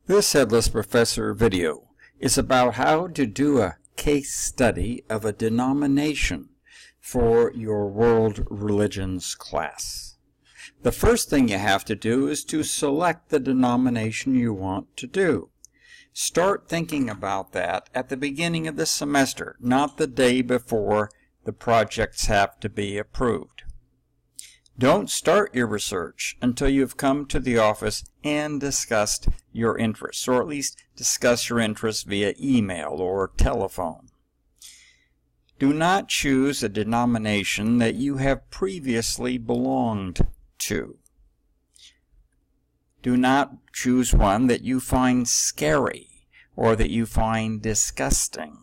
This Headless Professor video is about how to do a case study of a denomination for your world religions class. The first thing you have to do is to select the denomination you want to do. Start thinking about that at the beginning of the semester, not the day before the projects have to be approved. Don't start your research until you've come to the office and discussed your interests, or at least discuss your interests via email or telephone. Do not choose a denomination that you have previously belonged to. Do not choose one that you find scary or that you find disgusting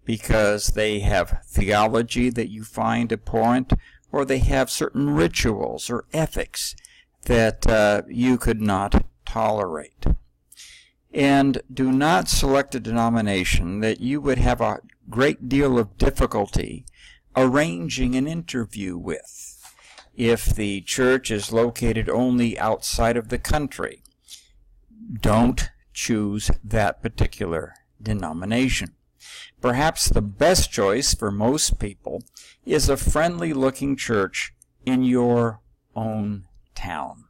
because they have theology that you find abhorrent, or they have certain rituals or ethics that you could not tolerate. And do not select a denomination that you would have a great deal of difficulty arranging an interview with. If the church is located only outside of the country, don't choose that particular denomination. Perhaps the best choice for most people is a friendly-looking church in your own town.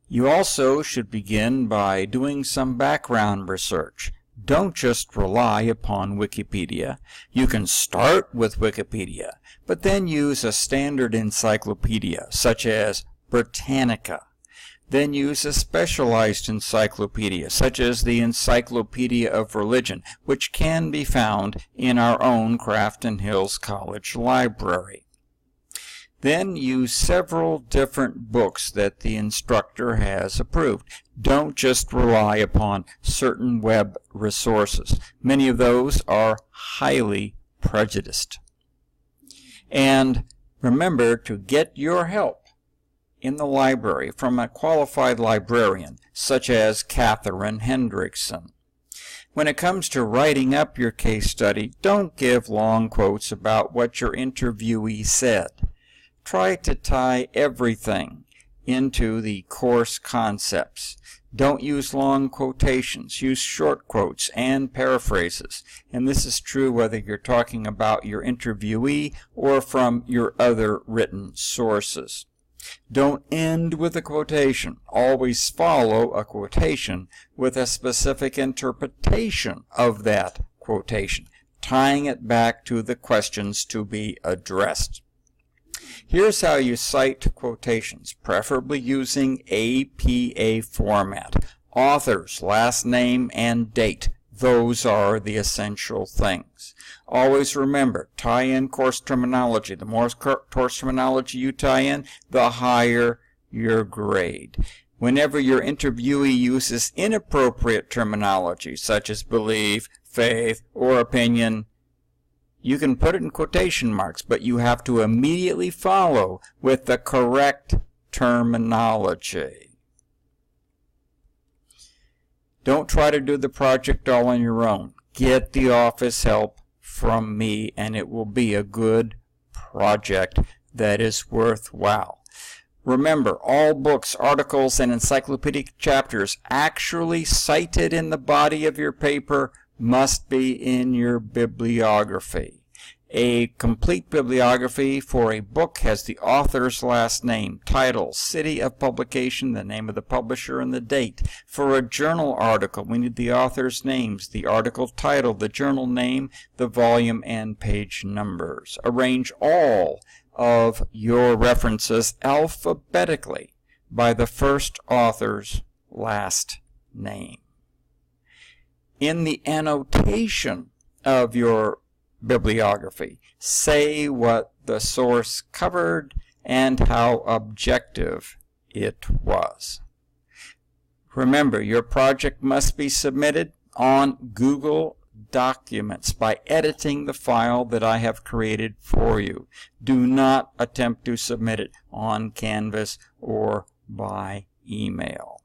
You also should begin by doing some background research. Don't just rely upon Wikipedia. You can start with Wikipedia, but then use a standard encyclopedia, such as Britannica. Then use a specialized encyclopedia, such as the Encyclopedia of Religion, which can be found in our own Crafton Hills College library. Then use several different books that the instructor has approved. Don't just rely upon certain web resources. Many of those are highly prejudiced. And remember to get your help in the library from a qualified librarian, such as Catherine Hendrickson. When it comes to writing up your case study, don't give long quotes about what your interviewee said. Try to tie everything into the course concepts. Don't use long quotations. Use short quotes and paraphrases. And this is true whether you're talking about your interviewee or from your other written sources. Don't end with a quotation. Always follow a quotation with a specific interpretation of that quotation, tying it back to the questions to be addressed. Here's how you cite quotations, preferably using APA format. Author's last name and date. Those are the essential things. Always remember, tie in course terminology. The more course terminology you tie in, the higher your grade. Whenever your interviewee uses inappropriate terminology, such as belief, faith, or opinion, you can put it in quotation marks, but you have to immediately follow with the correct terminology. Don't try to do the project all on your own. Get the office help from me, and it will be a good project that is worthwhile. Remember, all books, articles, and encyclopedic chapters actually cited in the body of your paper must be in your bibliography. A complete bibliography for a book has the author's last name, title, city of publication, the name of the publisher, and the date. For a journal article, we need the author's names, the article title, the journal name, the volume, and page numbers. Arrange all of your references alphabetically by the first author's last name. In the annotation of your bibliography, say what the source covered and how objective it was. Remember, your project must be submitted on Google Documents by editing the file that I have created for you. Do not attempt to submit it on Canvas or by email.